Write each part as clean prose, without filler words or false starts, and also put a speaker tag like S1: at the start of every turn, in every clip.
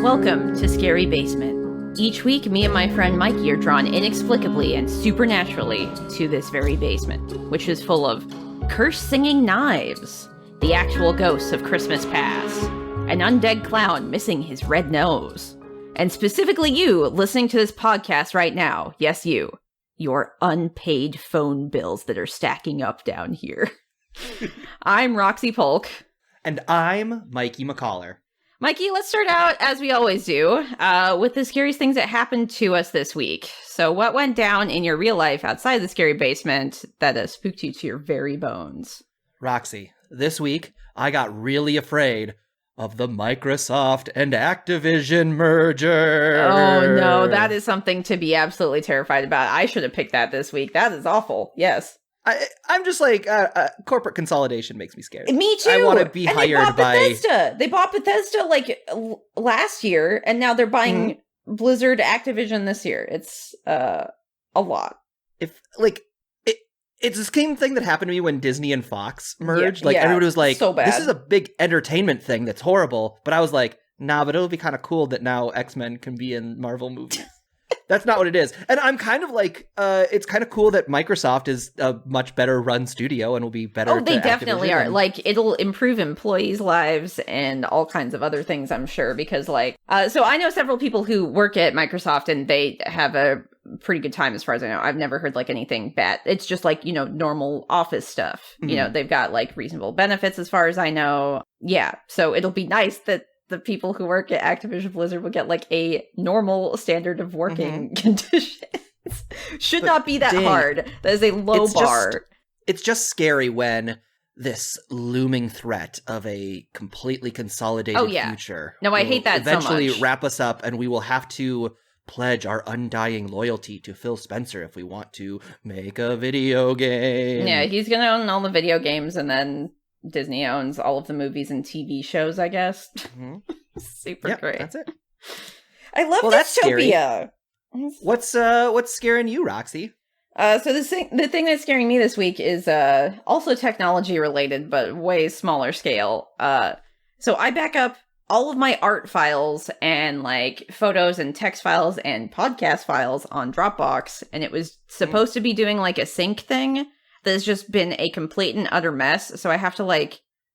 S1: Welcome to Scary Basement. Each week, me and my friend Mikey are drawn inexplicably and supernaturally to this very basement, which is full of curse-singing knives, the actual ghosts of Christmas past, an undead clown missing his red nose, and specifically you listening to this podcast right now, yes you, your unpaid phone bills that are stacking up down here. I'm Roxy Polk.
S2: And I'm Mikey McCollor.
S1: Mikey, let's start out, as we always do, with the scariest things that happened to us this week. So what went down in your real life outside the scary basement that spooked you to your very bones?
S2: Roxy, this week I got really afraid of the Microsoft and Activision merger.
S1: Oh no, that is something to be absolutely terrified about. I should have picked that this week. That is awful. Yes.
S2: I'm just like, corporate consolidation makes me scared.
S1: Me too.
S2: I want to be hired by...
S1: Bethesda. They bought Bethesda like last year, and now they're buying Blizzard Activision this year. It's a lot.
S2: It's the same thing that happened to me when Disney and Fox merged. Everybody was like, so this is a big entertainment thing that's horrible. But I was like, nah, but it'll be kind of cool that now X-Men can be in Marvel movies. That's not what it is. And I'm kind of like, it's kind of cool that Microsoft is a much better run studio and will be better.
S1: Oh, they definitely are. Like, it'll improve employees' lives and all kinds of other things, I'm sure. Because, so I know several people who work at Microsoft and they have a pretty good time as far as I know. I've never heard, anything bad. It's just, normal office stuff. Mm-hmm. You know, they've got, reasonable benefits as far as I know. Yeah, so it'll be nice that the people who work at Activision Blizzard will get a normal standard of working conditions. Should not be that hard. That is a low bar.
S2: It's just scary when this looming threat of a completely consolidated future.
S1: No, I hate that so much.
S2: Eventually wrap us up, and we will have to pledge our undying loyalty to Phil Spencer if we want to make a video game.
S1: Yeah, he's gonna own all the video games, and then Disney owns all of the movies and TV shows, I guess. Mm-hmm. Super great.
S2: That's it.
S1: I love dystopia.
S2: What's scaring you, Roxy?
S1: So the thing that's scaring me this week is also technology related, but way smaller scale. So I back up all of my art files and photos and text files and podcast files on Dropbox, and it was supposed to be doing a sync thing. That's just been a complete and utter mess. So I have to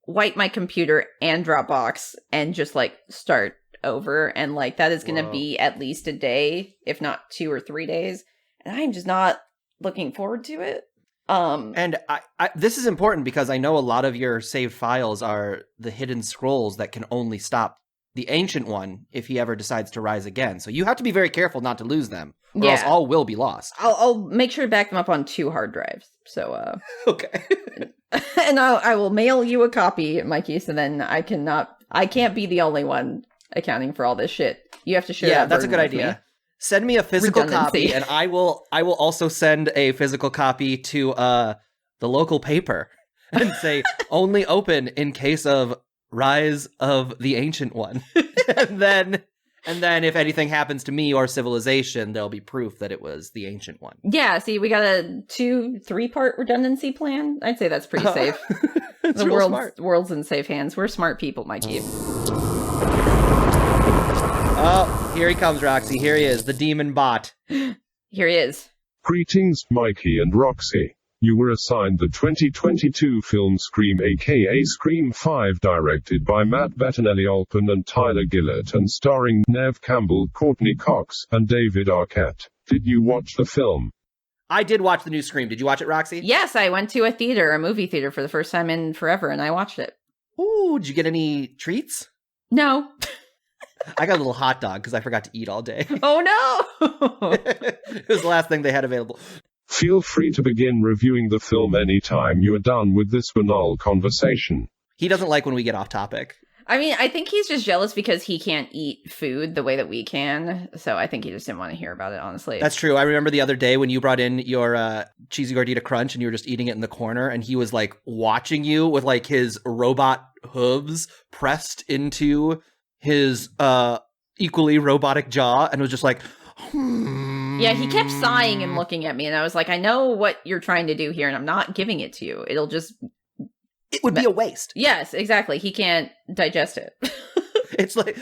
S1: wipe my computer and Dropbox and just start over. And that is going to be at least a day, if not 2 or 3 days. And I'm just not looking forward to it.
S2: And I this is important because I know a lot of your saved files are the hidden scrolls that can only stop the Ancient One if he ever decides to rise again. So you have to be very careful not to lose them, or else all will be lost.
S1: I'll make sure to back them up on 2 hard drives. So
S2: okay.
S1: And I will mail you a copy, Mikey, so then I can't be the only one accounting for all this shit. You have to share.
S2: Yeah, that's a good idea. Send me a physical copy, and I will also send a physical copy to the local paper and say only open in case of rise of the Ancient One. And then if anything happens to me or civilization, there'll be proof that it was the Ancient One.
S1: Yeah, see, we got a 2-3-part redundancy plan. I'd say that's pretty safe.
S2: The
S1: world's in safe hands. We're smart people, Mikey.
S2: Oh, here he comes, Roxy. Here he is, the demon bot.
S1: Here he is.
S3: Greetings, Mikey and Roxy. You were assigned the 2022 film Scream, aka Scream 5, directed by Matt Bettinelli-Olpin and Tyler Gillett and starring Neve Campbell, Courtney Cox, and David Arquette. Did you watch the film?
S2: I did watch the new Scream. Did you watch it, Roxy?
S1: Yes, I went to a movie theater for the first time in forever, and I watched it.
S2: Ooh, did you get any treats?
S1: No.
S2: I got a little hot dog because I forgot to eat all day.
S1: Oh, no!
S2: It was the last thing they had available.
S3: Feel free to begin reviewing the film anytime you are done with this banal conversation.
S2: He doesn't like when we get off topic.
S1: I mean, I think he's just jealous because he can't eat food the way that we can. So I think he just didn't want to hear about it, honestly.
S2: That's true. I remember the other day when you brought in your cheesy gordita crunch and you were just eating it in the corner and he was watching you with his robot hooves pressed into his equally robotic jaw and was just
S1: Yeah, he kept sighing and looking at me, and I was like, I know what you're trying to do here, and I'm not giving it to you. It would be
S2: a waste.
S1: Yes, exactly. He can't digest it.
S2: It's like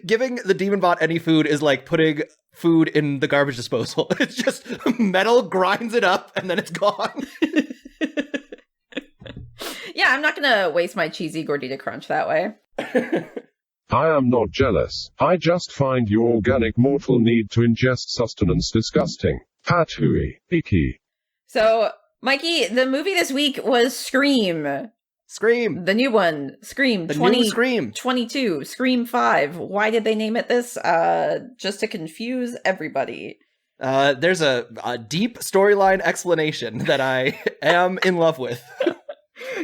S2: giving the demon bot any food is like putting food in the garbage disposal. It's just metal grinds it up and then it's gone.
S1: Yeah, I'm not gonna waste my cheesy gordita crunch that way.
S3: I am not jealous. I just find your organic mortal need to ingest sustenance disgusting. Patooey, icky.
S1: So, Mikey, the movie this week was Scream.
S2: Scream.
S1: The new one. Scream.
S2: The new Scream.
S1: 22. Scream 5. Why did they name it this? Just to confuse everybody.
S2: There's a deep storyline explanation that I am in love with.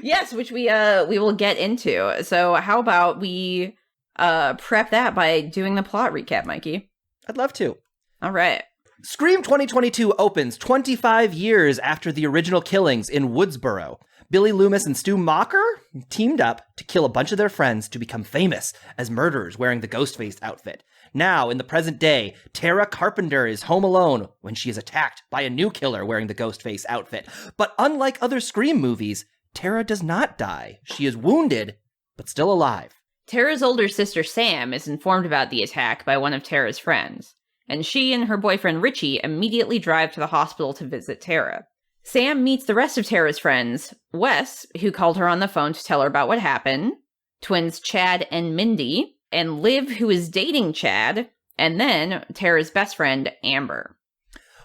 S1: Yes, which we will get into. So how about we prep that by doing the plot recap, Mikey?
S2: I'd love to.
S1: All right.
S2: Scream 2022 opens 25 years after the original killings in Woodsboro. Billy Loomis and Stu Macher teamed up to kill a bunch of their friends to become famous as murderers wearing the Ghostface outfit. Now, in the present day, Tara Carpenter is home alone when she is attacked by a new killer wearing the Ghostface outfit. But unlike other Scream movies, Tara does not die. She is wounded, but still alive.
S1: Tara's older sister Sam is informed about the attack by one of Tara's friends, and she and her boyfriend Richie immediately drive to the hospital to visit Tara. Sam meets the rest of Tara's friends, Wes, who called her on the phone to tell her about what happened, twins Chad and Mindy, and Liv, who is dating Chad, and then Tara's best friend, Amber.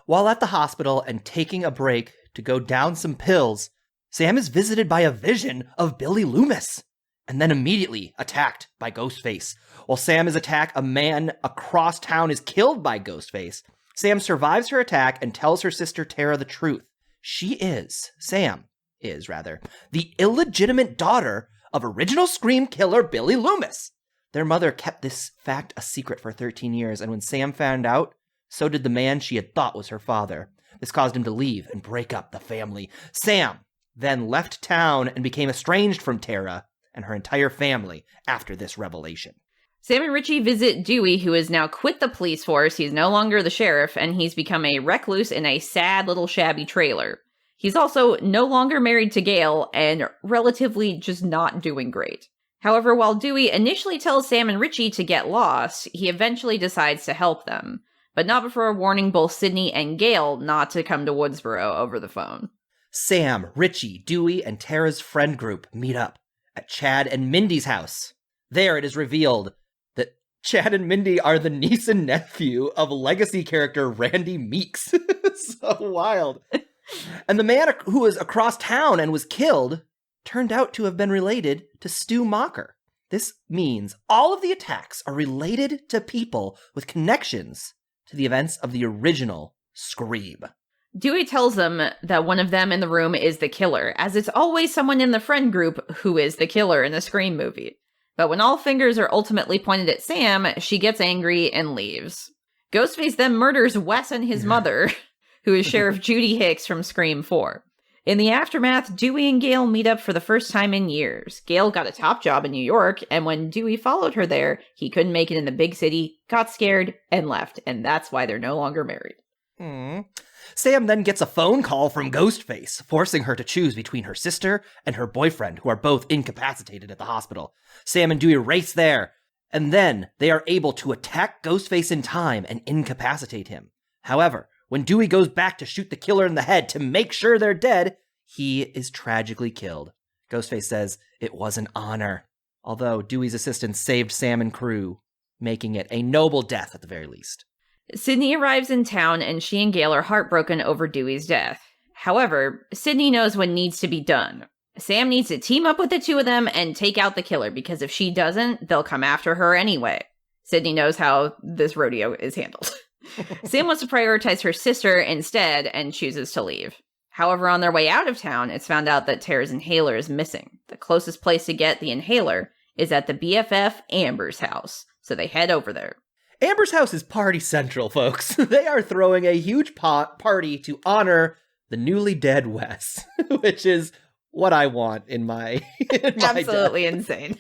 S2: While at the hospital and taking a break to go down some pills, Sam is visited by a vision of Billy Loomis, and then immediately attacked by Ghostface. While Sam is attacked, a man across town is killed by Ghostface. Sam survives her attack and tells her sister Tara the truth. Sam is, the illegitimate daughter of original Scream killer Billy Loomis. Their mother kept this fact a secret for 13 years, and when Sam found out, so did the man she had thought was her father. This caused him to leave and break up the family. Sam then left town and became estranged from Tara and her entire family after this revelation.
S1: Sam and Richie visit Dewey, who has now quit the police force. He's no longer the sheriff, and he's become a recluse in a sad little shabby trailer. He's also no longer married to Gail and relatively just not doing great. However, while Dewey initially tells Sam and Richie to get lost, he eventually decides to help them, but not before warning both Sydney and Gail not to come to Woodsboro over the phone.
S2: Sam, Richie, Dewey, and Tara's friend group meet up at Chad and Mindy's house. There it is revealed that Chad and Mindy are the niece and nephew of legacy character Randy Meeks. So wild. And the man who was across town and was killed turned out to have been related to Stu Macher. This means all of the attacks are related to people with connections to the events of the original Scream.
S1: Dewey tells them that one of them in the room is the killer, as it's always someone in the friend group who is the killer in the Scream movie. But when all fingers are ultimately pointed at Sam, she gets angry and leaves. Ghostface then murders Wes and his mother, who is Sheriff Judy Hicks from Scream 4. In the aftermath, Dewey and Gail meet up for the first time in years. Gail got a top job in New York, and when Dewey followed her there, he couldn't make it in the big city, got scared, and left, and that's why they're no longer married.
S2: Sam then gets a phone call from Ghostface, forcing her to choose between her sister and her boyfriend, who are both incapacitated at the hospital. Sam and Dewey race there, and then they are able to attack Ghostface in time and incapacitate him. However, when Dewey goes back to shoot the killer in the head to make sure they're dead, he is tragically killed. Ghostface says it was an honor, although Dewey's assistants saved Sam and crew, making it a noble death at the very least.
S1: Sydney arrives in town, and she and Gail are heartbroken over Dewey's death. However, Sydney knows what needs to be done. Sam needs to team up with the two of them and take out the killer, because if she doesn't, they'll come after her anyway. Sydney knows how this rodeo is handled. Sam wants to prioritize her sister instead and chooses to leave. However, on their way out of town, it's found out that Tara's inhaler is missing. The closest place to get the inhaler is at the BFF Amber's house, so they head over there.
S2: Amber's house is party central, folks. They are throwing a huge party to honor the newly dead Wes, which is what I want in my
S1: Absolutely insane.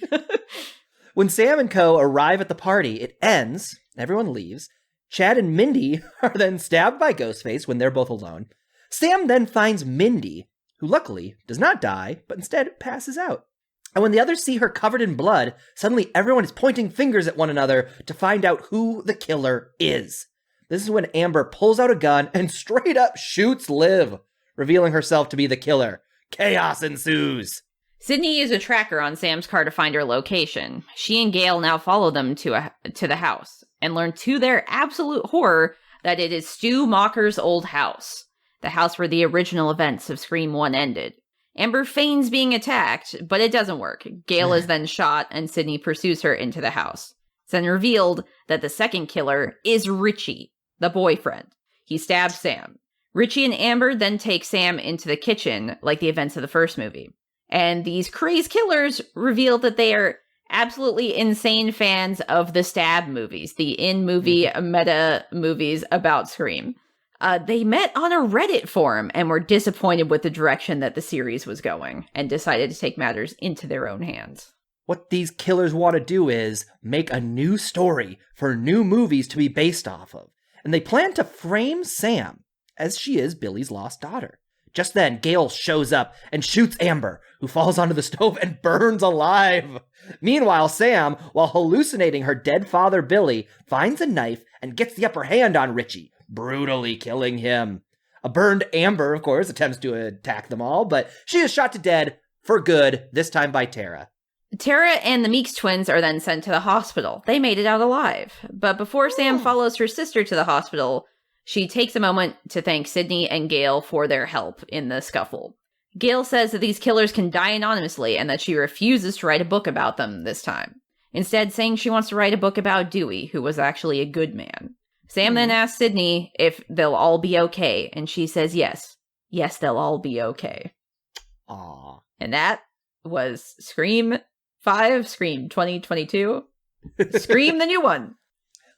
S2: When Sam and co. arrive at the party, it ends, everyone leaves. Chad and Mindy are then stabbed by Ghostface when they're both alone. Sam then finds Mindy, who luckily does not die, but instead passes out. And when the others see her covered in blood, suddenly everyone is pointing fingers at one another to find out who the killer is. This is when Amber pulls out a gun and straight up shoots Liv, revealing herself to be the killer. Chaos ensues.
S1: Sydney uses a tracker on Sam's car to find her location. She and Gail now follow them to the house and learn to their absolute horror that it is Stu Macher's old house, the house where the original events of Scream 1 ended. Amber feigns being attacked, but it doesn't work. Gail is then shot, and Sydney pursues her into the house. It's then revealed that the second killer is Richie, the boyfriend. He stabs Sam. Richie and Amber then take Sam into the kitchen, like the events of the first movie. And these crazed killers reveal that they are absolutely insane fans of the Stab movies, the in-movie meta movies about Scream. They met on a Reddit forum and were disappointed with the direction that the series was going and decided to take matters into their own hands.
S2: What these killers want to do is make a new story for new movies to be based off of. And they plan to frame Sam as she is Billy's lost daughter. Just then, Gail shows up and shoots Amber, who falls onto the stove and burns alive. Meanwhile, Sam, while hallucinating her dead father Billy, finds a knife and gets the upper hand on Richie, brutally killing him. A burned Amber, of course, attempts to attack them all, but she is shot to death for good, this time by Tara.
S1: Tara and the Meeks twins are then sent to the hospital. They made it out alive. But before Sam follows her sister to the hospital, she takes a moment to thank Sydney and Gail for their help in the scuffle. Gail says that these killers can die anonymously and that she refuses to write a book about them this time. Instead, saying she wants to write a book about Dewey, who was actually a good man. Sam then asks Sydney if they'll all be okay, and she says yes. Yes, they'll all be okay.
S2: Aww.
S1: And that was Scream 5, Scream 2022. Scream the new one.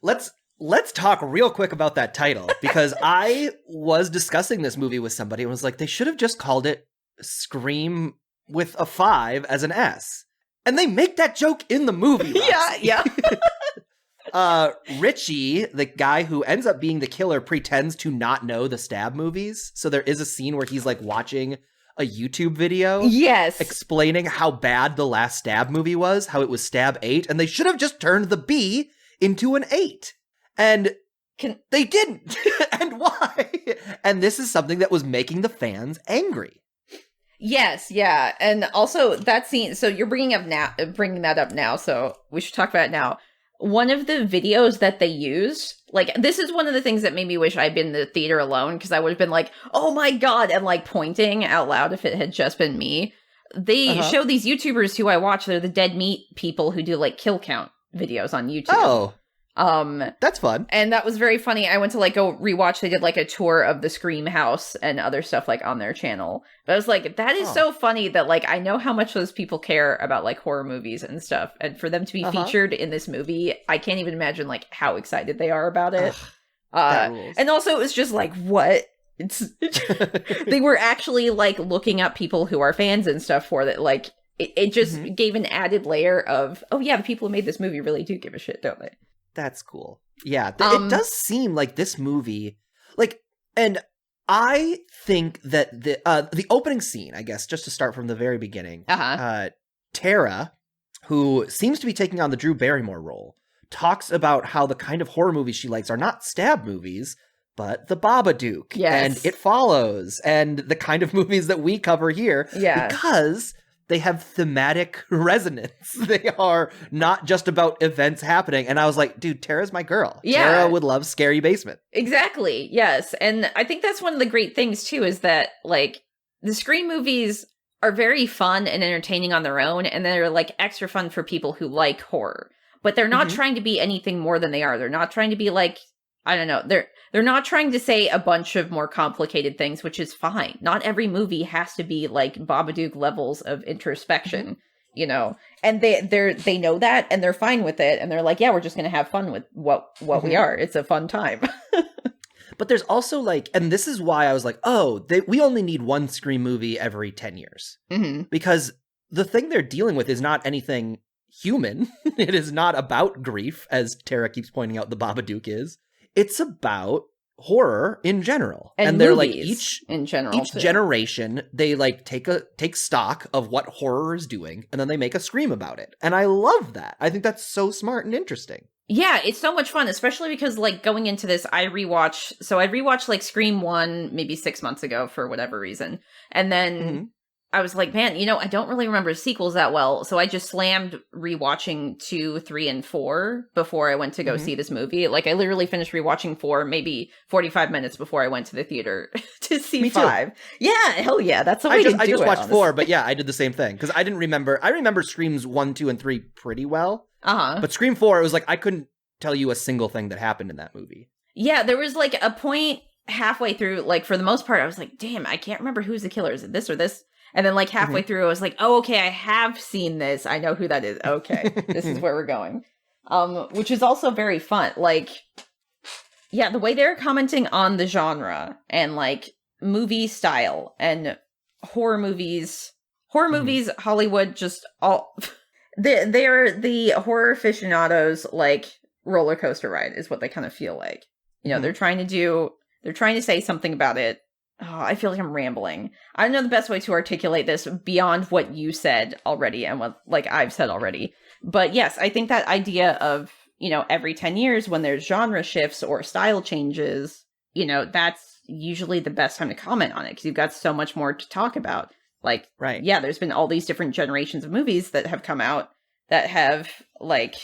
S2: Let's talk real quick about that title, because I was discussing this movie with somebody and was like, they should have just called it Scream with a 5 as an S. And they make that joke in the movie.
S1: Yeah.
S2: Richie, the guy who ends up being the killer, pretends to not know the Stab movies. So there is a scene where he's like watching a YouTube video.
S1: Yes.
S2: Explaining how bad the last Stab movie was, how it was Stab 8, and they should have just turned the B into an 8. And they didn't. And why? And this is something that was making the fans angry.
S1: Yes, yeah. And also that scene, so you're bringing that up now, so we should talk about it now. One of the videos that they used, like, this is one of the things that made me wish I'd been in the theater alone, because I would have been like, oh my god, and like pointing out loud if it had just been me. They show these YouTubers who I watch, they're the dead meat people who do like kill count videos on YouTube.
S2: Oh. That's fun.
S1: And that was very funny. I went to like go rewatch. They did like a tour of the Scream house and other stuff like on their channel. But I was like, that is so funny that like I know how much those people care about like horror movies and stuff. And for them to be featured in this movie, I can't even imagine like how excited they are about it. And also it was just like, what? They were actually like looking up people who are fans and stuff for that. Like it just gave an added layer of, oh yeah, the people who made this movie really do give a shit, don't they?
S2: That's cool. Yeah, it does seem like this movie, like, and I think that the opening scene, I guess, just to start from the very beginning, Tara, who seems to be taking on the Drew Barrymore role, talks about how the kind of horror movies she likes are not Stab movies, but The Babadook, and It Follows, and the kind of movies that we cover here, because they have thematic resonance. They are not just about events happening. And I was like, dude, Tara's my girl.
S1: Yeah.
S2: Tara would love Scary Basement.
S1: Exactly. Yes. And I think that's one of the great things, too, is that, like, the Scream movies are very fun and entertaining on their own. And they're, like, extra fun for people who like horror. But they're not trying to be anything more than they are. They're not trying to be, like, I don't know. They're not trying to say a bunch of more complicated things, which is fine. Not every movie has to be like Babadook levels of introspection, you know. And they know that, and they're fine with it, and they're like, yeah, we're just gonna have fun with what we are. It's a fun time.
S2: But there's also like, and this is why I was like, we only need one Scream movie every 10 years, because the thing they're dealing with is not anything human. It is not about grief, as Tara keeps pointing out. The Babadook is. It's about horror in general.
S1: And
S2: they're like
S1: each
S2: generation, they like take stock of what horror is doing, and then they make a Scream about it. And I love that. I think that's so smart and interesting.
S1: Yeah, it's so much fun, especially because, like, going into this, I rewatched, like, Scream 1 maybe 6 months ago for whatever reason. And then I was like, man, I don't really remember sequels that well, so I just slammed rewatching 2, 3, and 4 before I went to go see this movie. Like, I literally finished rewatching 4 maybe 45 minutes before I went to the theater to see
S2: Me
S1: 5. Too. Yeah, hell yeah, that's the way to do it.
S2: I just watched 4, but yeah, I did the same thing, because I remember Screams 1, 2, and 3 pretty well. But Scream 4, it was like, I couldn't tell you a single thing that happened in that movie.
S1: Yeah, there was like a point halfway through, like, for the most part, I was like, damn, I can't remember who's the killer. Is it this or this? And then, like, halfway through, I was like, oh, okay, I have seen this. I know who that is. Okay, this is where we're going. Which is also very fun. Like, yeah, the way they're commenting on the genre and, like, movie style and horror movies, Hollywood, just all... They're the horror aficionados, like, roller coaster ride is what they kind of feel like. They're trying to say something about it. Oh, I feel like I'm rambling. I don't know the best way to articulate this beyond what you said already and what, like, I've said already. But yes, I think that idea of, every 10 years when there's genre shifts or style changes, that's usually the best time to comment on it because you've got so much more to talk about. Like,
S2: right.
S1: Yeah, there's been all these different generations of movies that have come out that have, like,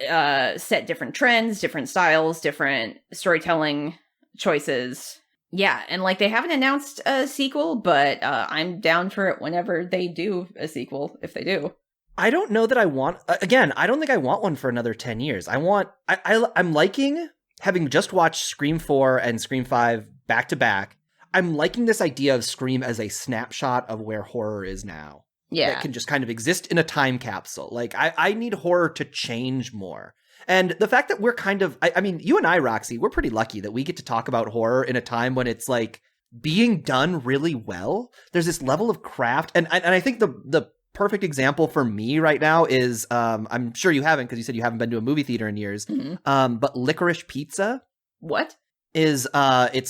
S1: set different trends, different styles, different storytelling choices. Yeah, and, like, they haven't announced a sequel, but I'm down for it whenever they do a sequel, if they do.
S2: I don't know that I want... Again, I don't think I want one for another 10 years. I'm liking, having just watched Scream 4 and Scream 5 back-to-back, I'm liking this idea of Scream as a snapshot of where horror is now.
S1: Yeah.
S2: That can just kind of exist in a time capsule. Like, I need horror to change more. And the fact that we're kind of, I mean, you and I, Roxy, we're pretty lucky that we get to talk about horror in a time when it's like being done really well. There's this level of craft. And I think the perfect example for me right now is, I'm sure you haven't, because you said you haven't been to a movie theater in years. But Licorice Pizza.
S1: What?
S2: It's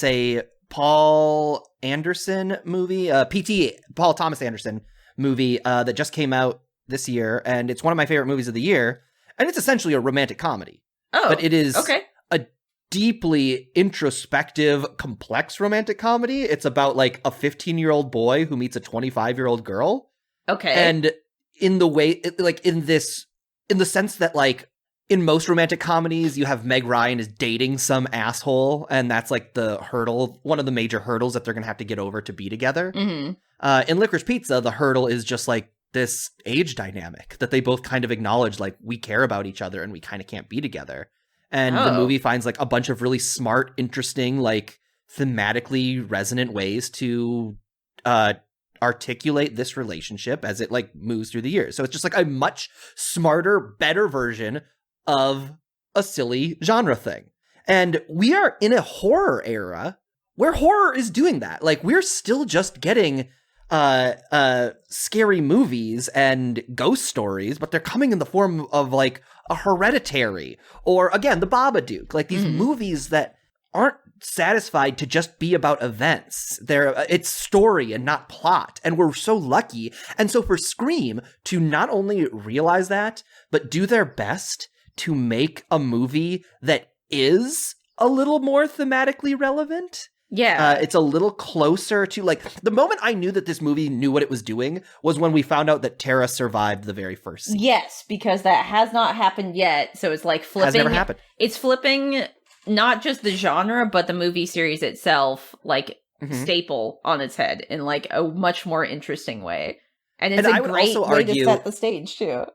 S2: a Paul Anderson movie, Paul Thomas Anderson movie that just came out this year. And it's one of my favorite movies of the year. And it's essentially a romantic comedy.
S1: Oh,
S2: but it is
S1: okay.
S2: A deeply introspective, complex romantic comedy. It's about like a 15-year-old boy who meets a 25-year-old girl.
S1: Okay.
S2: And in the way, like in the sense that like in most romantic comedies, you have Meg Ryan is dating some asshole. And that's like the hurdle, one of the major hurdles that they're going to have to get over to be together.
S1: Mm-hmm.
S2: In Licorice Pizza, the hurdle is just like this age dynamic that they both kind of acknowledge, like, we care about each other and we kind of can't be together. And the movie finds like a bunch of really smart, interesting, like thematically resonant ways to articulate this relationship as it like moves through the years. So it's just like a much smarter, better version of a silly genre thing. And we are in a horror era where horror is doing that. Like, we're still just getting scary movies and ghost stories, but they're coming in the form of like a Hereditary or, again, the Babadook, like these movies that aren't satisfied to just be about events. It's story and not plot. And we're so lucky. And so for Scream to not only realize that, but do their best to make a movie that is a little more thematically relevant.
S1: Yeah.
S2: It's a little closer to, like, the moment I knew that this movie knew what it was doing was when we found out that Tara survived the very first scene.
S1: Yes, because that has not happened yet. So it's like flipping.
S2: Has never happened.
S1: It's flipping not just the genre, but the movie series itself, like, staple on its head in, like, a much more interesting way. And it's a great way to set the stage, too.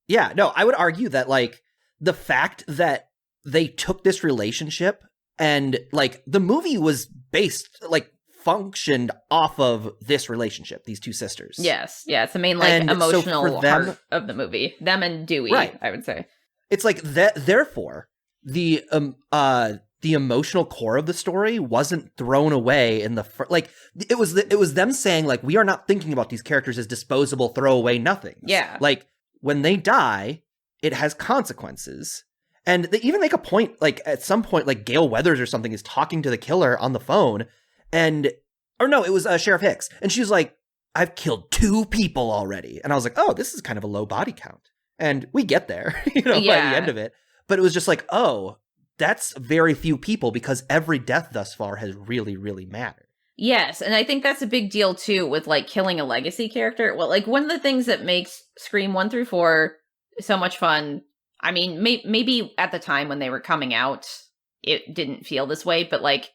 S2: Yeah, no, I would argue that, like, the fact that they took this relationship and, like, the movie was based, like, functioned off of this relationship, these two sisters.
S1: Yes. Yeah, it's the main, like, and emotional heart of the movie. Them and Dewey, right. I would say.
S2: It's like, therefore, the emotional core of the story wasn't thrown away in the... like, it was them saying, like, we are not thinking about these characters as disposable, throwaway nothings.
S1: Yeah.
S2: Like, when they die, it has consequences. And they even make a point, like, at some point, like, Gail Weathers or something is talking to the killer on the phone. Or no, it was Sheriff Hicks. And she was like, I've killed 2 people already. And I was like, oh, this is kind of a low body count. And we get there, by the end of it. But it was just like, oh, that's very few people because every death thus far has really, really mattered.
S1: Yes, and I think that's a big deal, too, with, like, killing a legacy character. Well, like, one of the things that makes Scream 1 through 4 so much fun, I mean, maybe at the time when they were coming out, it didn't feel this way, but, like,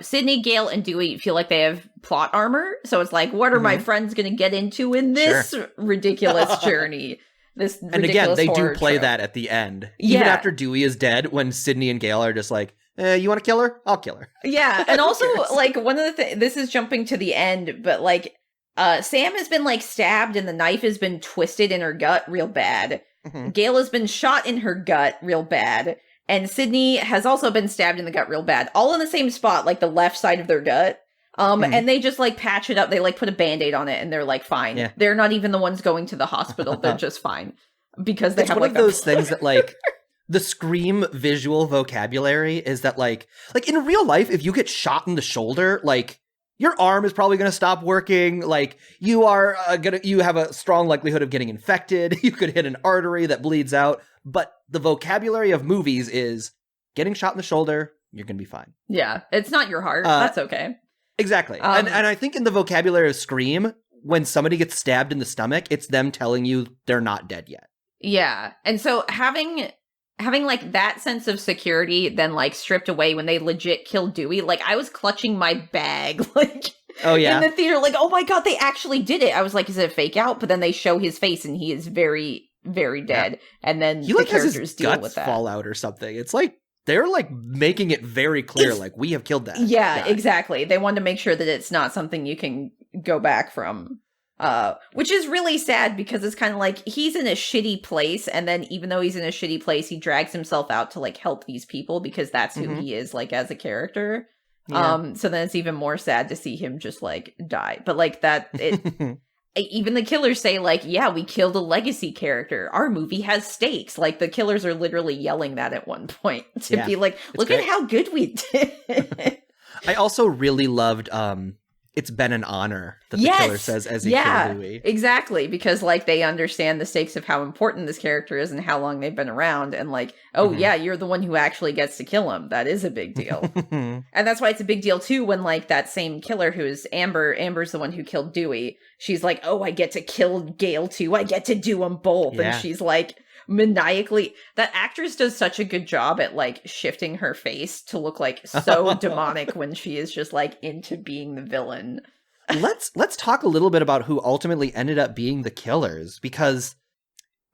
S1: Sidney, Gale, and Dewey feel like they have plot armor, so it's like, what are my friends going to get into in this ridiculous journey? This ridiculous
S2: And again, they do play
S1: trope.
S2: that at the end. Even after Dewey is dead, when Sidney and Gale are just like, you want to kill her? I'll kill her.
S1: Yeah, and also, like, one of the things, this is jumping to the end, but, like, Sam has been, like, stabbed and the knife has been twisted in her gut real bad. Gale has been shot in her gut real bad. And Sidney has also been stabbed in the gut real bad. All in the same spot, like the left side of their gut. And they just, like, patch it up. They, like, put a Band-Aid on it and they're, like, fine. Yeah. They're not even the ones going to the hospital. They're just fine. Because they have,
S2: one
S1: like,
S2: of those things that, like, the Scream visual vocabulary is that, like in real life, if you get shot in the shoulder, like, your arm is probably going to stop working. Like, you are you have a strong likelihood of getting infected. You could hit an artery that bleeds out. But the vocabulary of movies is getting shot in the shoulder, you're going to be fine.
S1: Yeah, it's not your heart. That's okay.
S2: Exactly. And I think in the vocabulary of Scream, when somebody gets stabbed in the stomach, it's them telling you they're not dead yet. Yeah.
S1: And so having like that sense of security then like stripped away when they legit killed Dewey, like I was clutching my bag like in the theater, like, oh my God, they actually did it. I was like, is it a fake out? But then they show his face and he is very, very dead. Yeah. And then
S2: he,
S1: the
S2: like,
S1: characters
S2: has his
S1: deal
S2: guts
S1: with that.
S2: Fall out or something. It's like they're like making it very clear, like, we have killed that.
S1: Yeah,
S2: guy.
S1: Exactly. They want to make sure that it's not something you can go back from. Which is really sad because it's kind of like he's in a shitty place, and then even though he's in a shitty place, he drags himself out to like help these people because that's who he is like as a character. Yeah. So then it's even more sad to see him just like die. But like that, it even the killers say like, yeah, we killed a legacy character. Our movie has stakes. Like the killers are literally yelling that at one point to be like, look at how good we did.
S2: I also really loved it's been an honor that the killer says as he killed Louis.
S1: Exactly, because like they understand the stakes of how important this character is and how long they've been around, and like, oh yeah, you're the one who actually gets to kill him. That is a big deal. And that's why it's a big deal too when like that same killer who's Amber's the one who killed Dewey. She's like, oh, I get to kill Gale too. I get to do them both. Yeah. And she's like maniacally, that actress does such a good job at like shifting her face to look like so demonic when she is just like into being the villain.
S2: Let's talk a little bit about who ultimately ended up being the killers, because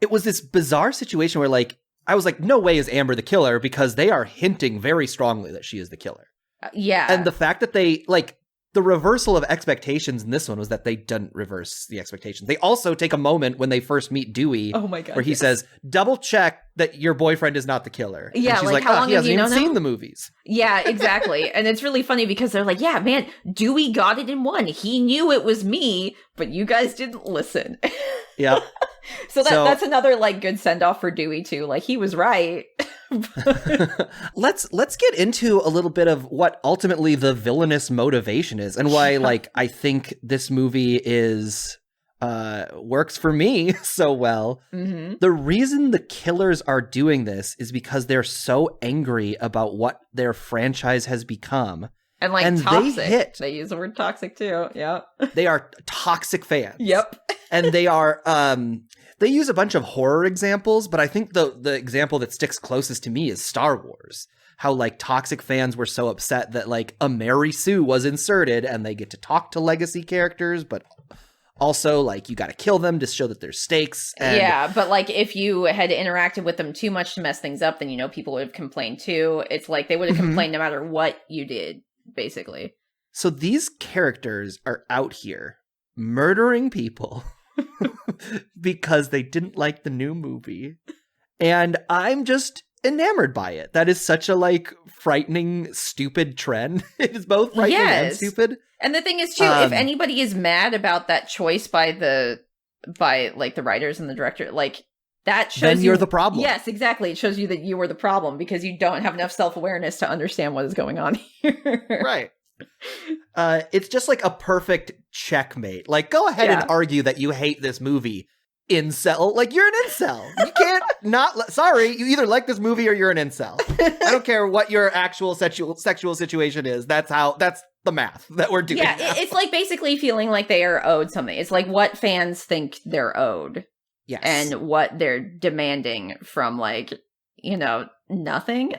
S2: it was this bizarre situation where like I was like, no way is Amber the killer, because they are hinting very strongly that she is the killer.
S1: Yeah.
S2: And the fact that they like the reversal of expectations in this one was that they didn't reverse the expectations. They also take a moment when they first meet Dewey,
S1: oh my God,
S2: where he says, double check that your boyfriend is not the killer.
S1: Yeah,
S2: and she's like,
S1: how long
S2: he
S1: have
S2: hasn't
S1: you
S2: even seen the movies.
S1: Yeah, exactly. And it's really funny because they're like, yeah, man, Dewey got it in one. He knew it was me, but you guys didn't listen.
S2: Yeah.
S1: So that's another like good send off for Dewey too. Like he was right.
S2: Let's get into a little bit of what ultimately the villainous motivation is and why like I think this movie is works for me so well. The reason the killers are doing this is because they're so angry about what their franchise has become.
S1: And like toxic. They use the word toxic too. Yeah.
S2: They are toxic fans.
S1: Yep.
S2: And they are they use a bunch of horror examples, but I think the example that sticks closest to me is Star Wars. How like toxic fans were so upset that like a Mary Sue was inserted and they get to talk to legacy characters, but also like you got to kill them to show that there's stakes. And
S1: yeah, but like if you had interacted with them too much to mess things up, then you know people would have complained too. It's like they would have complained no matter what you did, basically.
S2: So these characters are out here murdering people because they didn't like the new movie. And I'm just enamored by it. That is such a like frightening, stupid trend. It is both frightening and stupid.
S1: And the thing is too, if anybody is mad about that choice by the writers and the director, like that shows
S2: then you're the problem.
S1: Yes, exactly. It shows you that you were the problem because you don't have enough self-awareness to understand what is going on here.
S2: Right. It's just like a perfect checkmate. Like, go ahead and argue that you hate this movie. Incel. Like, you're an incel. You can't sorry, you either like this movie or you're an incel. I don't care what your actual sexual situation is. That's the math that we're doing.
S1: Yeah,
S2: now.
S1: It's like basically feeling like they are owed something. It's like what fans think they're owed.
S2: Yes.
S1: And what they're demanding from, like, you know, nothing.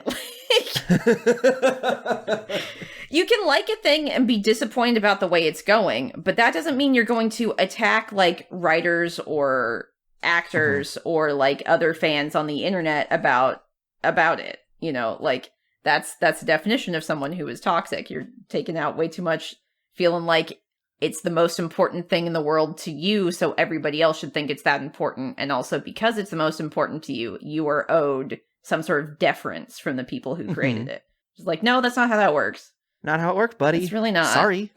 S1: You can like a thing and be disappointed about the way it's going, but that doesn't mean you're going to attack, like, writers or actors or, like, other fans on the internet about it. You know, like, that's the definition of someone who is toxic. You're taking out way too much, feeling like it's the most important thing in the world to you, so everybody else should think it's that important. And also because it's the most important to you, you are owed some sort of deference from the people who created it. It's like, no, that's not how that works.
S2: Not how it works, buddy.
S1: It's really not.
S2: Sorry.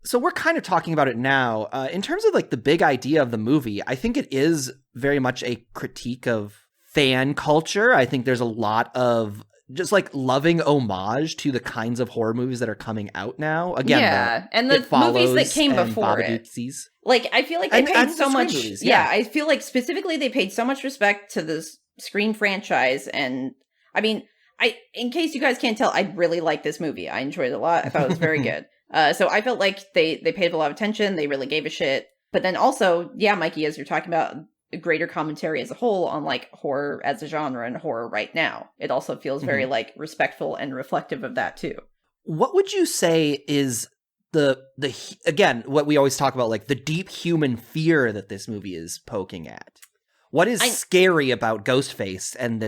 S2: So we're kind of talking about it now. In terms of like the big idea of the movie, I think it is very much a critique of fan culture. I think there's a lot of just like loving homage to the kinds of horror movies that are coming out now. Again,
S1: and the movies that came before it. Like, I feel like they paid so much. Movies, I feel like specifically they paid so much respect to this Scream franchise. And I mean, in case you guys can't tell, I really like this movie. I enjoyed it a lot. I thought it was very good. So I felt like they paid a lot of attention. They really gave a shit. But then also, Mikey, as you're talking about, a greater commentary as a whole on like horror as a genre and horror right now. It also feels very like respectful and reflective of that too.
S2: What would you say is the again, what we always talk about, like the deep human fear that this movie is poking at? What is scary about Ghostface and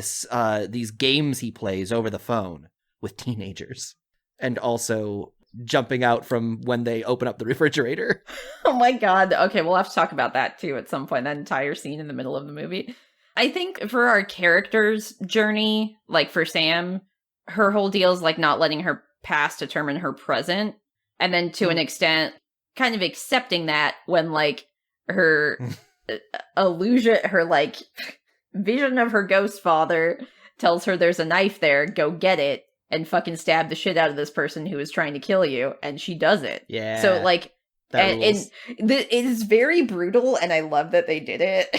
S2: these games he plays over the phone with teenagers, and also jumping out from when they open up the refrigerator?
S1: Oh my god. Okay, we'll have to talk about that too at some point, that entire scene in the middle of the movie. I think for our character's journey, like for Sam, her whole deal is like not letting her past determine her present, and then to an extent kind of accepting that when like her illusion, her like vision of her ghost father tells her there's a knife there, go get it and fucking stab the shit out of this person who is trying to kill you, and she does it. Yeah. So like, it is very brutal, and I love that they did it.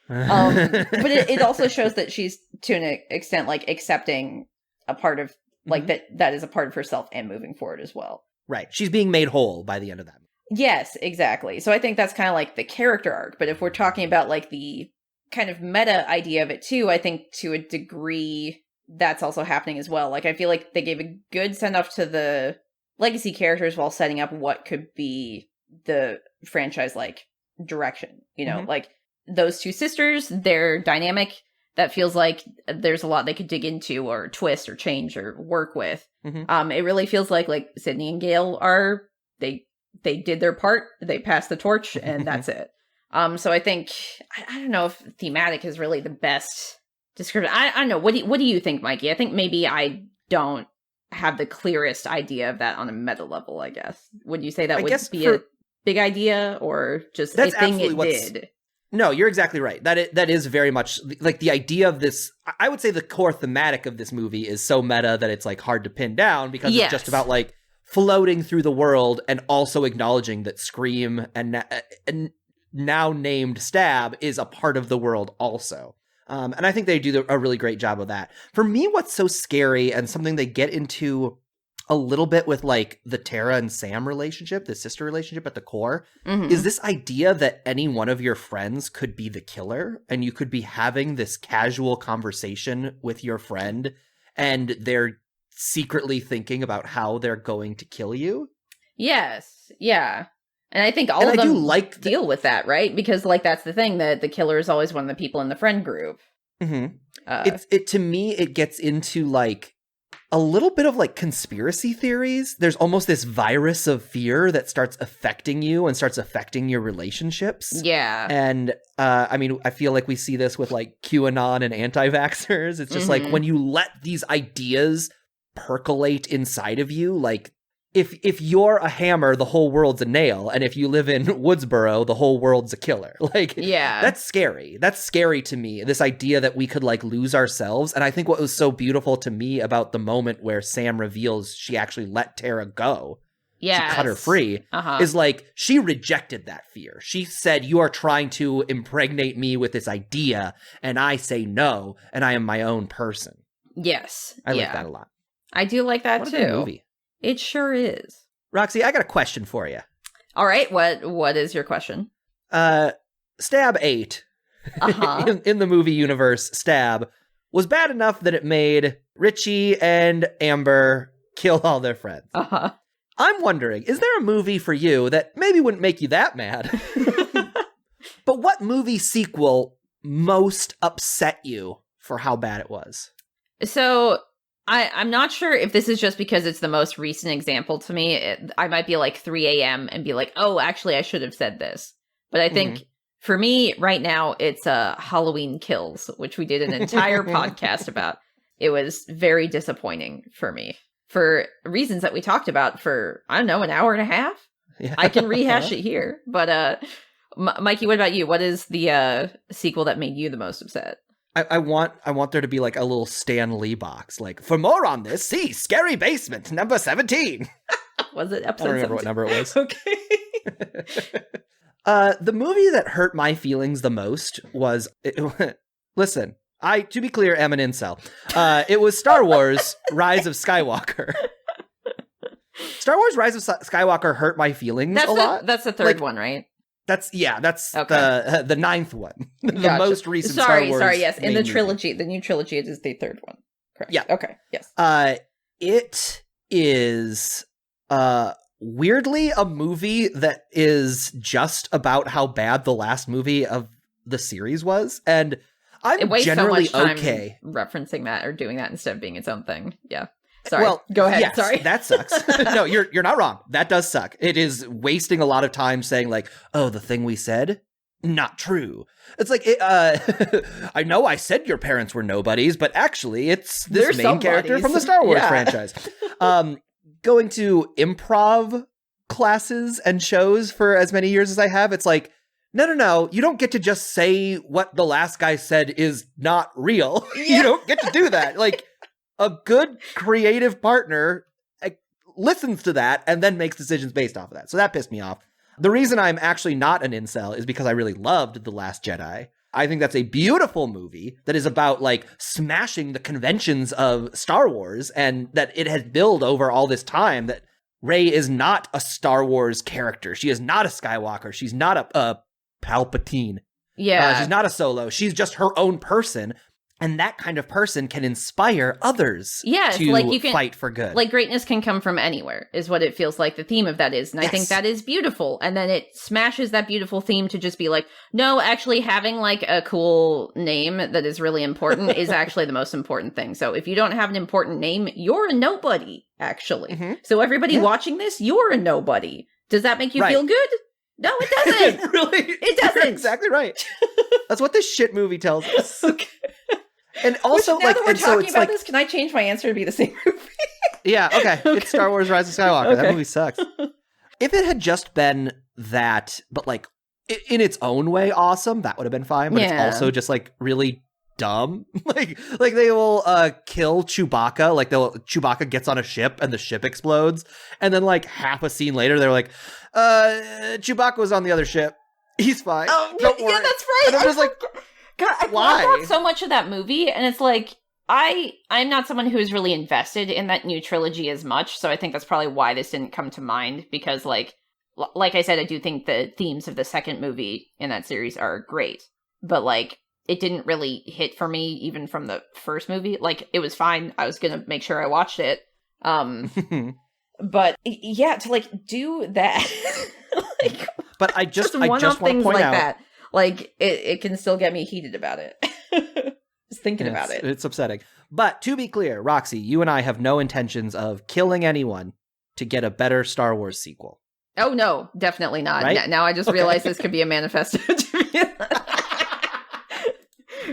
S1: But it also shows that she's to an extent like accepting a part of like that is a part of herself and moving forward as well.
S2: Right. She's being made whole by the end of that.
S1: Yes, exactly. So I think that's kind of like the character arc. But if we're talking about like the kind of meta idea of it too, I think to a degree that's also happening as well. Like, I feel like they gave a good send-off to the legacy characters while setting up what could be the franchise, like, direction. You know, like, those two sisters, their dynamic, that feels like there's a lot they could dig into or twist or change or work with. It really feels like Sydney and Gail are, they did their part, they passed the torch, and that's it. So I think, I don't know if thematic is really the best description. I don't know. What do you think, Mikey? I think maybe I don't have the clearest idea of that on a meta level, I guess. Would you say that would be a big idea, or just a thing it did?
S2: No, you're exactly right. That is very much like the idea of this. I would say the core thematic of this movie is so meta that it's like hard to pin down, because it's just about like floating through the world and also acknowledging that Scream and now named Stab is a part of the world also. And I think they do a really great job of that. For me, what's so scary, and something they get into a little bit with like the Tara and Sam relationship, the sister relationship at the core, is this idea that any one of your friends could be the killer, and you could be having this casual conversation with your friend and they're secretly thinking about how they're going to kill you. Yes. Yeah. And I think all of them deal with that, right? Because like that's the thing, that the killer is always one of the people in the friend group. To me, it gets into like a little bit of like conspiracy theories. There's almost this virus of fear that starts affecting you and starts affecting your relationships. Yeah. And I mean, I feel like we see this with like QAnon and anti-vaxxers. It's just like when you let these ideas percolate inside of you, like if you're a hammer, the whole world's a nail, and if you live in Woodsboro, the whole world's a killer. Like,
S1: yeah,
S2: that's scary. That's scary to me. This idea that we could like lose ourselves. And I think what was so beautiful to me about the moment where Sam reveals she actually let Tara go, she cut her free, is like she rejected that fear. She said, "You are trying to impregnate me with this idea, and I say no, and I am my own person."
S1: Yes,
S2: I like that a lot.
S1: I do like that
S2: what
S1: too.
S2: A good movie.
S1: It sure is.
S2: Roxy, I got a question for you.
S1: All right, what is your question?
S2: Stab 8 in the movie universe, Stab was bad enough that it made Richie and Amber kill all their friends. I'm wondering, is there a movie for you that maybe wouldn't make you that mad? But what movie sequel most upset you for how bad it was?
S1: So I'm not sure if this is just because it's the most recent example to me. I might be like 3 a.m. and be like, oh, actually, I should have said this. But I think for me right now, it's Halloween Kills, which we did an entire podcast about. It was very disappointing for me for reasons that we talked about for, I don't know, an hour and a half. Yeah. I can rehash it here. But Mikey, what about you? What is the sequel that made you the most upset?
S2: I want there to be like a little Stan Lee box. Like, for more on this, see Scary Basement, number 17.
S1: Was it episode 17?
S2: I don't remember what number it was.
S1: Okay.
S2: The movie that hurt my feelings the most was... listen, to be clear, am an incel. It was Star Wars Rise of Skywalker. Star Wars Rise of Skywalker hurt my feelings a lot.
S1: That's the third one, right?
S2: That's
S1: okay.
S2: the ninth one. The
S1: gotcha.
S2: Most recent Star Wars.
S1: Sorry, yes. In the trilogy, the new trilogy, it is the third one. Correct.
S2: Yeah.
S1: Okay, yes.
S2: It is weirdly a movie that is just about how bad the last movie of the series was. And I'm generally
S1: so much time
S2: okay
S1: referencing that or doing that instead of being its own thing. Yeah. Sorry.
S2: Well,
S1: go ahead.
S2: Yes,
S1: sorry.
S2: That sucks. No, you're not wrong. That does suck. It is wasting a lot of time saying like, oh, the thing we said, not true. It's like, I know I said your parents were nobodies, but actually it's this main character from the Star Wars franchise. Going to improv classes and shows for as many years as I have, it's like, no, you don't get to just say what the last guy said is not real. Yeah. You don't get to do that. Like, a good creative partner listens to that and then makes decisions based off of that. So that pissed me off. The reason I'm actually not an incel is because I really loved The Last Jedi. I think that's a beautiful movie that is about like smashing the conventions of Star Wars, and that it has built over all this time that Rey is not a Star Wars character. She is not a Skywalker. She's not a Palpatine.
S1: Yeah.
S2: She's not a Solo. She's just her own person. And that kind of person can inspire others to like you can, fight for good.
S1: Like, greatness can come from anywhere, is what it feels like the theme of that is. And I think that is beautiful. And then it smashes that beautiful theme to just be like, no, actually having like a cool name that is really important is actually the most important thing. So if you don't have an important name, you're a nobody, actually. Mm-hmm. So everybody watching this, you're a nobody. Does that make you feel good? No, it doesn't.
S2: Really?
S1: It doesn't.
S2: You're exactly right. That's what this shit movie tells us.
S1: Okay.
S2: And also,
S1: now that we're talking about this, can I change my answer to be the same movie?
S2: Yeah, okay. It's Star Wars Rise of Skywalker. Okay. That movie sucks. If it had just been that, but like in its own way awesome, that would have been fine. But it's also just like really dumb. like they will kill Chewbacca. Like Chewbacca gets on a ship and the ship explodes. And then like half a scene later, they're like, Chewbacca was on the other ship. He's fine.
S1: Oh,
S2: don't worry.
S1: Yeah, that's right.
S2: And I'm just like...
S1: God, I thought so much of that movie, and it's like, I'm not someone who is really invested in that new trilogy as much, so I think that's probably why this didn't come to mind, because like I said, I do think the themes of the second movie in that series are great, but like, it didn't really hit for me, even from the first movie. Like, it was fine, I was gonna make sure I watched it, but yeah, to like, do that, like,
S2: but I just want to point out
S1: that. Like, it can still get me heated about it. Just thinking about it.
S2: It's upsetting. But to be clear, Roxy, you and I have no intentions of killing anyone to get a better Star Wars sequel.
S1: Oh, no, definitely not.
S2: Right?
S1: Now I just realized this could be a manifesto.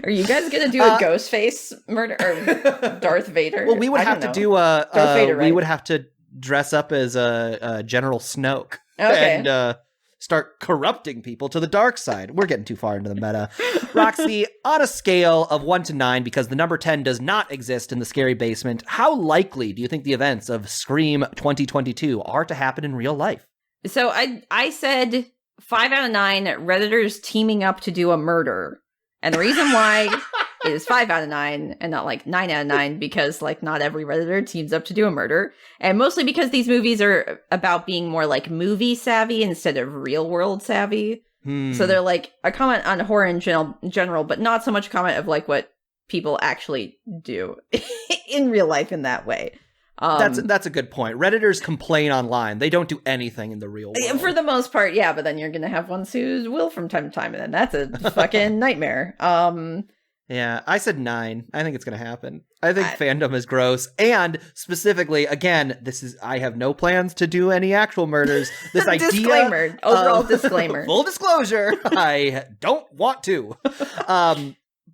S1: Are you guys going to do a Ghostface murder or Darth Vader?
S2: Well, we would have to do
S1: Darth Vader, right?
S2: We would have to dress up as a General Snoke
S1: Okay.
S2: and start corrupting people to the dark side. We're getting too far into the meta. Roxy, on a scale of 1 to 9, because the number 10 does not exist in the scary basement, how likely do you think the events of Scream 2022 are to happen in real life?
S1: So I said 5 out of 9 Redditors teaming up to do a murder. And the reason why is 5 out of 9 and not like 9 out of 9, because like not every Redditor teams up to do a murder. And mostly because these movies are about being more like movie savvy instead of real world savvy. So they're like a comment on horror in general, but not so much a comment of like what people actually do in real life in that way.
S2: That's a good point. Redditors complain online. They don't do anything in the real world.
S1: For the most part, yeah, but then you're going to have ones who will from time to time, and then that's a fucking nightmare.
S2: Yeah, I said 9. I think it's going to happen. I think fandom is gross. And specifically, again, I have no plans to do any actual murders. This idea...
S1: Disclaimer. Overall disclaimer.
S2: Full disclosure, I don't want to.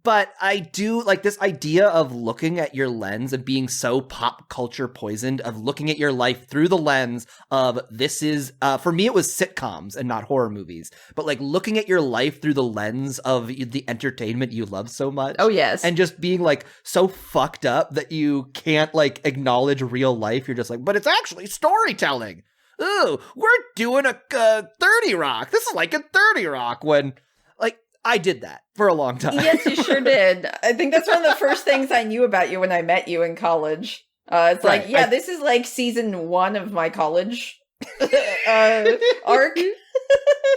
S2: But I do like this idea of looking at your lens and being so pop culture poisoned, of looking at your life through the lens of this is, for me, it was sitcoms and not horror movies, but like looking at your life through the lens of the entertainment you love so much.
S1: Oh, yes.
S2: And just being like so fucked up that you can't like acknowledge real life. You're just like, but it's actually storytelling. Ooh, we're doing a 30 Rock. This is like a 30 Rock when like, I did that for a long time.
S1: Yes, you sure did. I think that's one of the first things I knew about you when I met you in college. It's right. Like, yeah, this is like season 1 of my college arc.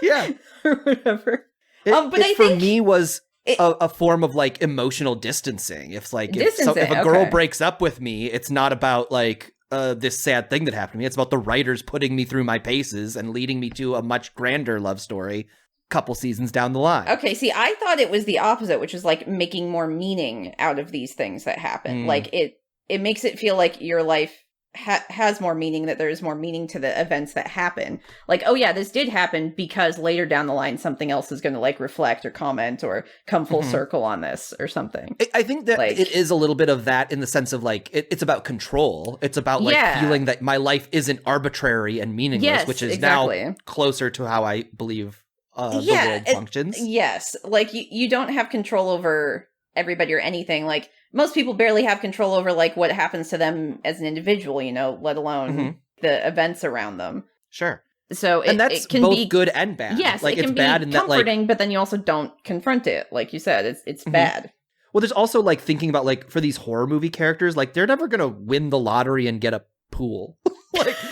S2: Yeah.
S1: Or whatever.
S2: It for me was a form of like emotional distancing. If like if a girl breaks up with me, it's not about like this sad thing that happened to me. It's about the writers putting me through my paces and leading me to a much grander love story couple seasons down the line.
S1: Okay, see, I thought it was the opposite, which is like making more meaning out of these things that happen. Like it makes it feel like your life has more meaning, that there's more meaning to the events that happen. Like, oh yeah, this did happen because later down the line something else is going to like reflect or comment or come full circle on this or something.
S2: I think that like, it is a little bit of that in the sense of like it's about control. It's about like feeling that my life isn't arbitrary and meaningless, which is now closer to how I believe the world functions.
S1: Yes. Like you don't have control over everybody or anything. Like most people barely have control over like what happens to them as an individual, you know, let alone the events around them.
S2: Sure.
S1: So
S2: it can both be good and bad.
S1: Yes,
S2: like
S1: it can
S2: it's bad
S1: be
S2: and
S1: comforting,
S2: that, like,
S1: but then you also don't confront it. Like you said, it's bad.
S2: Well, there's also like thinking about like for these horror movie characters, like they're never gonna win the lottery and get a pool.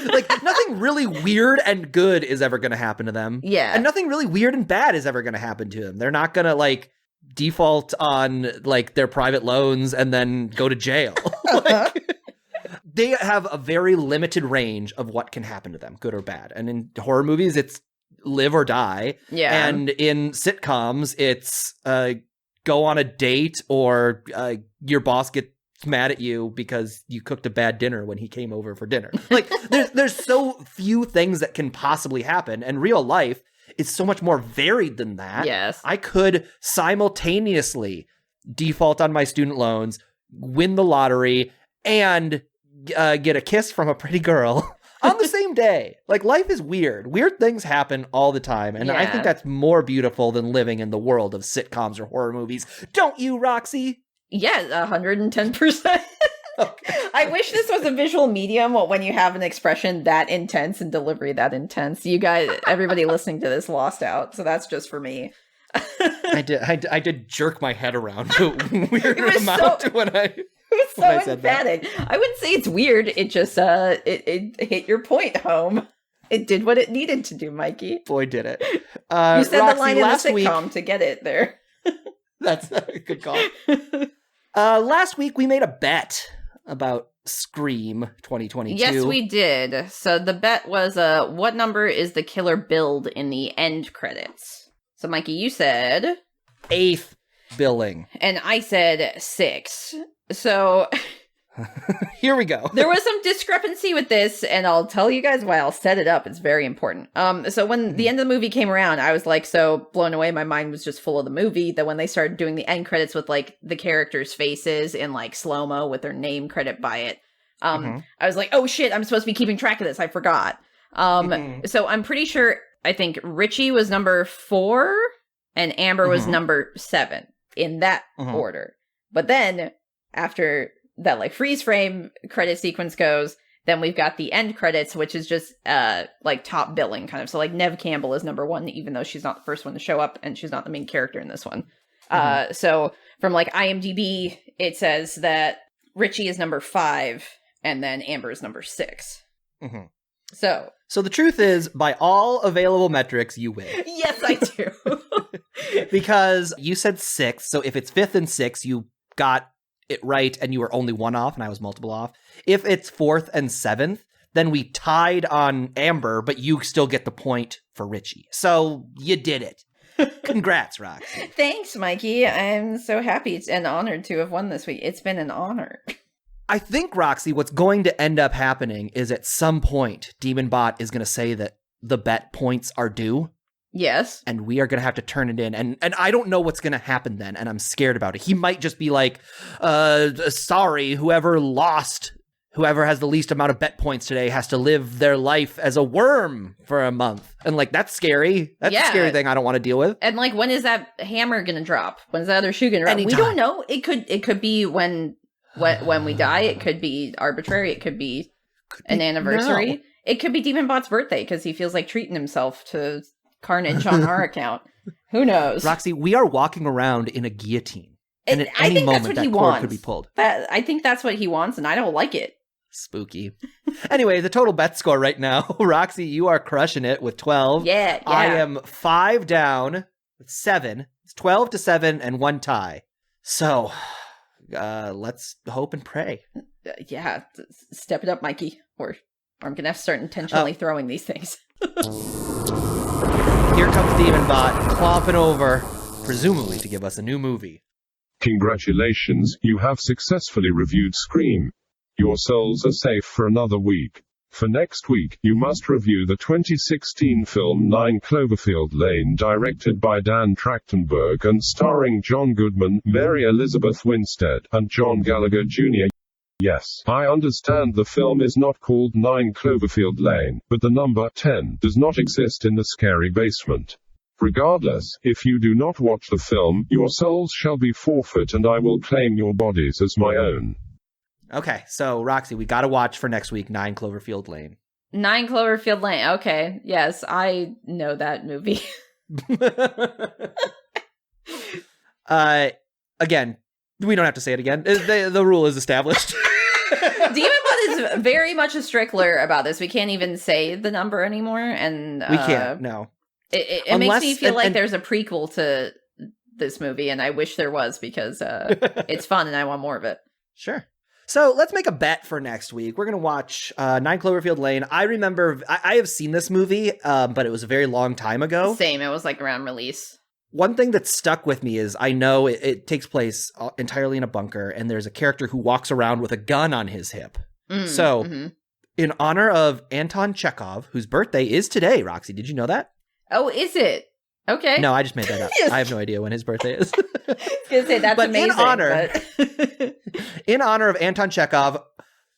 S2: like nothing really weird and good is ever going to happen to them.
S1: Yeah.
S2: And nothing really weird and bad is ever going to happen to them. They're not going to like default on like their private loans and then go to jail. Like, they have a very limited range of what can happen to them, good or bad. And in horror movies, it's live or die.
S1: Yeah.
S2: And in sitcoms, it's go on a date or your boss gets mad at you because you cooked a bad dinner when he came over for dinner. Like there's so few things that can possibly happen, and real life is so much more varied than that.
S1: Yes.
S2: I could simultaneously default on my student loans, win the lottery, and get a kiss from a pretty girl on the same day. Like life is weird. Weird things happen all the time, and I think that's more beautiful than living in the world of sitcoms or horror movies. Don't you, Roxy?
S1: Yeah, 110%.
S2: Okay.
S1: I wish this was a visual medium when you have an expression that intense and delivery that intense. You guys, everybody listening to this lost out, so that's just for me.
S2: I did jerk my head around a weird amount when I
S1: It was so emphatic. I wouldn't say it's weird. It just it hit your point home. It did what it needed to do, Mikey.
S2: Boy, did it.
S1: You said
S2: Roxy,
S1: the line in the sitcom to get it there.
S2: That's a good call. Last week, we made a bet about Scream 2022.
S1: Yes, we did. So the bet was, what number is the killer build in the end credits? So, Mikey, you said...
S2: 8th billing.
S1: And I said 6. So...
S2: Here we go.
S1: There was some discrepancy with this, and I'll tell you guys why. I'll set it up. It's very important. So when the end of the movie came around, I was like so blown away. My mind was just full of the movie that when they started doing the end credits with like the characters' faces in like slow-mo with their name credit by it, I was like, oh shit, I'm supposed to be keeping track of this. I forgot. So I'm pretty sure, I think Richie was number 4 and Amber was number 7 in that order. But then after that like freeze frame credit sequence goes, then we've got the end credits, which is just like top billing kind of. So like Nev Campbell is number 1, even though she's not the first one to show up and she's not the main character in this one. So from like IMDb, it says that Richie is number 5 and then Amber is number 6. So
S2: the truth is, by all available metrics, you win.
S1: Yes, I do.
S2: Because you said 6, so if it's 5th and 6th, you got it right and you were only 1 off and I was multiple off. If it's 4th and 7th, then we tied on Amber, but you still get the point for Richie. So you did it. Congrats, Roxy.
S1: Thanks, Mikey. I'm so happy and honored to have won this week. It's been an honor.
S2: I think, Roxy, what's going to end up happening is at some point, Demonbot is going to say that the bet points are due.
S1: Yes.
S2: And we are going to have to turn it in. And I don't know what's going to happen then, and I'm scared about it. He might just be like, sorry, whoever has the least amount of bet points today has to live their life as a worm for a month. And like, that's scary. That's a scary thing I don't want to deal with.
S1: And like, when is that hammer going to drop? When's the other shoe going to drop?
S2: Anytime.
S1: We don't know. It could be when we die. It could be arbitrary. It could be an anniversary.
S2: No.
S1: It could be Demonbot's birthday because he feels like treating himself to carnage on our account. Who knows?
S2: Roxy, we are walking around in a guillotine. And at
S1: I
S2: any
S1: think
S2: moment,
S1: that's what
S2: that
S1: he
S2: cord
S1: wants.
S2: could be pulled.
S1: I think that's what he wants, and I don't like it.
S2: Spooky. Anyway, the total bet score right now, Roxy, you are crushing it with 12.
S1: Yeah.
S2: I am 5 down with 7. It's 12 to 7 and 1 tie. So, let's hope and pray.
S1: Yeah, step it up, Mikey, or I'm gonna have to start intentionally throwing these things.
S2: Here comes Demonbot, clomping over, presumably to give us a new movie.
S3: Congratulations, you have successfully reviewed Scream. Your souls are safe for another week. For next week, you must review the 2016 film 9 Cloverfield Lane, directed by Dan Trachtenberg and starring John Goodman, Mary Elizabeth Winstead, and John Gallagher Jr. Yes, I understand the film is not called 9 Cloverfield Lane, but the number 10 does not exist in the scary basement. Regardless, if you do not watch the film, your souls shall be forfeit and I will claim your bodies as my own.
S2: Okay, so Roxy, we gotta watch for next week 9 Cloverfield Lane.
S1: 9 Cloverfield Lane. Okay, yes, I know that movie.
S2: Again, we don't have to say it again. The rule is established.
S1: Demonbot is very much a stickler about this. We can't even say the number anymore, and
S2: we can't. No,
S1: it makes me feel like there's a prequel to this movie, and I wish there was because it's fun and I want more of it.
S2: Sure. So let's make a bet for next week. We're going to watch 9 Cloverfield Lane. I remember, I have seen this movie, but it was a very long time ago.
S1: Same, it was like around release.
S2: One thing that stuck with me is I know it takes place entirely in a bunker, and there's a character who walks around with a gun on his hip. In honor of Anton Chekhov, whose birthday is today, Roxy, did you know that?
S1: Oh, is it? Okay.
S2: No, I just made that up. I have no idea when his birthday is.
S1: I was going to say, that's
S2: but
S1: amazing.
S2: In honor of Anton Chekhov,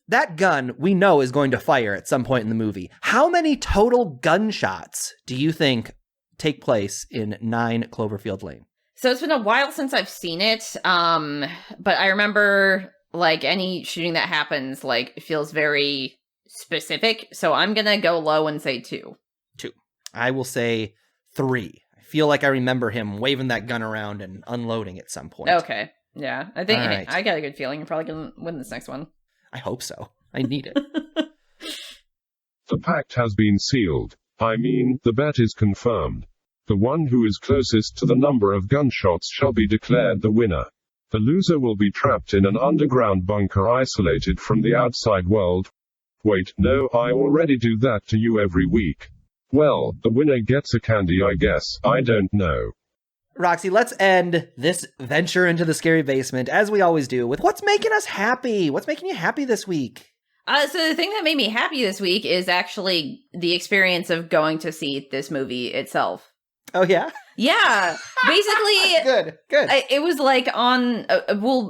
S2: that gun we know is going to fire at some point in the movie. How many total gunshots do you think take place in 9 Cloverfield Lane?
S1: So it's been a while since I've seen it, but I remember like any shooting that happens like feels very specific. So I'm going to go low and say 2.
S2: 2. I will say 3. I feel like I remember him waving that gun around and unloading at some point.
S1: Okay. Yeah. I think
S2: right.
S1: I got a good feeling you're probably going to win this next one.
S2: I hope so. I need it.
S3: The pact has been sealed. I mean, the bet is confirmed. The one who is closest to the number of gunshots shall be declared the winner. The loser will be trapped in an underground bunker isolated from the outside world. Wait, no, I already do that to you every week. Well, the winner gets a candy, I guess. I don't know.
S2: Roxy, let's end this venture into the scary basement, as we always do, with what's making us happy. What's making you happy this week?
S1: So the thing that made me happy this week is actually the experience of going to see this movie itself.
S2: Oh, yeah?
S1: Yeah, basically,
S2: good.
S1: It was like on,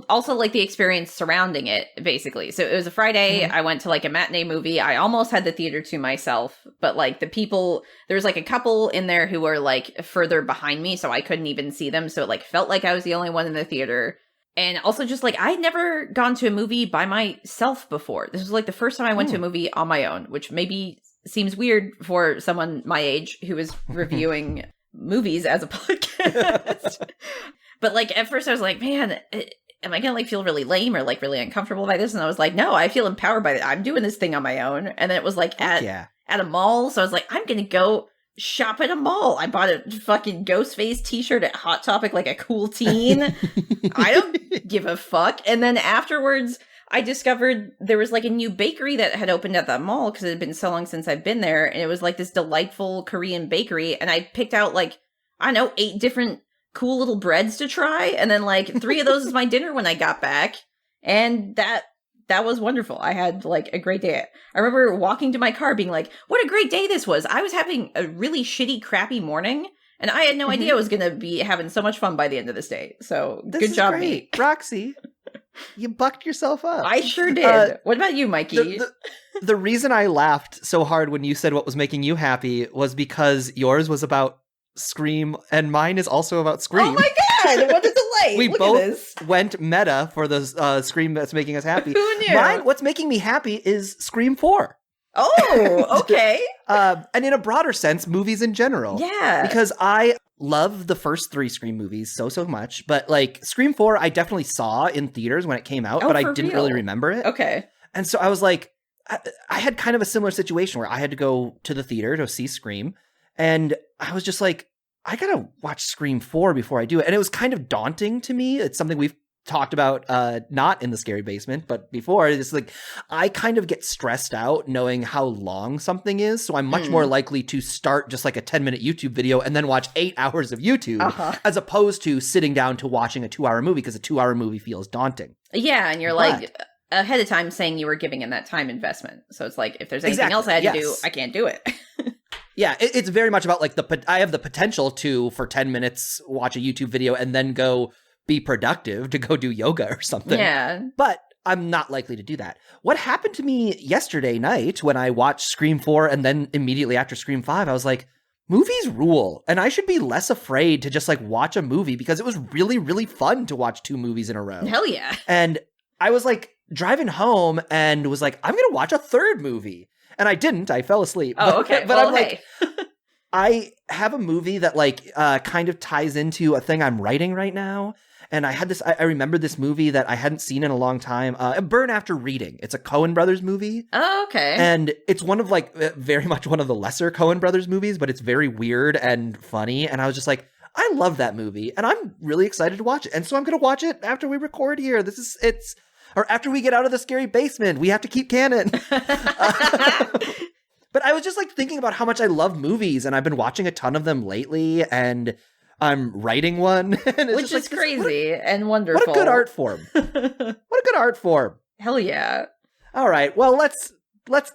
S1: also like the experience surrounding it, basically. So it was a Friday. I went to like a matinee movie. I almost had the theater to myself, but like the people, there was like a couple in there who were like further behind me, so I couldn't even see them. So it like felt like I was the only one in the theater. And also just like, I had never gone to a movie by myself before. This was like the first time I went to a movie on my own, which maybe seems weird for someone my age who is reviewing movies as a podcast. But like at first I was like, man, am I gonna like feel really lame or like really uncomfortable by this? And I was like, no, I feel empowered by it. I'm doing this thing on my own. And then it was like at a mall, so I was like, I'm gonna go shop at a mall. I bought a fucking Ghostface t-shirt at Hot Topic like a cool teen. I don't give a fuck. And then afterwards I discovered there was like a new bakery that had opened at that mall because it had been so long since I've been there. And it was like this delightful Korean bakery. And I picked out like, I don't know, 8 different cool little breads to try. And then like 3 of those is my dinner when I got back. And that was wonderful. I had like a great day. I remember walking to my car being like, what a great day this was. I was having a really shitty, crappy morning. And I had no idea I was going to be having so much fun by the end of this day. So good job, me.
S2: Roxy. You bucked yourself up.
S1: I sure did. What about you, Mikey?
S2: The reason I laughed so hard when you said what was making you happy was because yours was about Scream and mine is also about Scream.
S1: Oh my god, what a delight.
S2: We both went meta for the Scream that's making us happy.
S1: Who knew?
S2: Mine, what's making me happy is Scream 4.
S1: Oh, okay.
S2: And in a broader sense, movies in general.
S1: Yeah.
S2: Because I love the first 3 Scream movies so much. But like Scream 4, I definitely saw in theaters when it came out, but I didn't really remember it.
S1: Okay.
S2: And so I was like, I had kind of a similar situation where I had to go to the theater to see Scream. And I was just like, I gotta watch Scream 4 before I do it. And it was kind of daunting to me. It's something we've talked about, not in the Scary Basement, but before. It's like, I kind of get stressed out knowing how long something is. So I'm much more likely to start just like a 10-minute YouTube video and then watch 8 hours of YouTube as opposed to sitting down to watching a 2-hour movie, because a 2-hour movie feels daunting.
S1: Yeah, and you're like ahead of time saying you were giving in that time investment. So it's like, if there's anything else I had to do, I can't do it.
S2: Yeah, it's very much about like I have the potential to, for 10 minutes, watch a YouTube video and then go be productive to go do yoga or something.
S1: Yeah.
S2: But I'm not likely to do that. What happened to me yesterday night when I watched Scream 4 and then immediately after Scream 5, I was like, movies rule. And I should be less afraid to just like watch a movie, because it was really, really fun to watch 2 movies in a row.
S1: Hell yeah.
S2: And I was like driving home and was like, I'm going to watch a 3rd movie. And I didn't. I fell asleep.
S1: Oh, okay.
S2: But I'm like, I have a movie that like kind of ties into a thing I'm writing right now. And I had this, I remember this movie that I hadn't seen in a long time. Burn After Reading. It's a Coen Brothers movie.
S1: Oh, okay.
S2: And it's one of like very much one of the lesser Coen Brothers movies, but it's very weird and funny. And I was just like, I love that movie and I'm really excited to watch it. And so I'm going to watch it after we record here. Or after we get out of the Scary Basement. We have to keep canon. But I was just like thinking about how much I love movies, and I've been watching a ton of them lately, and I'm writing one. And it's
S1: which is like, crazy and wonderful.
S2: What a good art form. What a good art form.
S1: Hell yeah.
S2: All right. Well, let's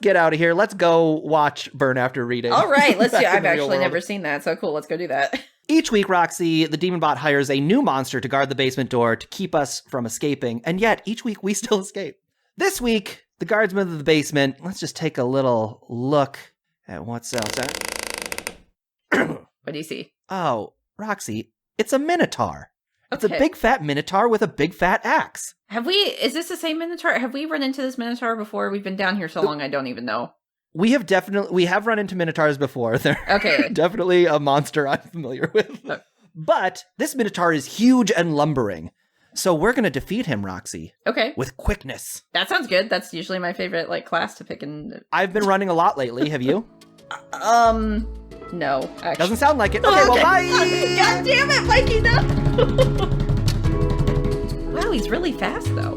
S2: get out of here. Let's go watch Burn After Reading.
S1: All right. Let's do it. I've actually never seen that. So cool. Let's go do that.
S2: Each week, Roxy, the demon bot, hires a new monster to guard the basement door to keep us from escaping. And yet, each week, we still escape. This week, the guardsmen of the basement, let's just take a little look at what's outside.
S1: What do you see?
S2: Oh, Roxy, it's a minotaur. It's
S1: Okay.
S2: a big fat minotaur with a big fat axe.
S1: Is this the same minotaur? Have we run into this minotaur before? We've been down here so long, I don't even know.
S2: We have run into minotaurs before. They're
S1: Okay.
S2: definitely a monster I'm familiar with.
S1: Okay.
S2: But this minotaur is huge and lumbering. So we're going to defeat him, Roxy.
S1: Okay.
S2: With quickness.
S1: That sounds good. That's usually my favorite class to pick in.
S2: I've been running a lot lately. Have you?
S1: No, actually.
S2: Doesn't sound like it. Okay, well, bye!
S1: God damn it, Mikey, no! Wow, he's really fast, though.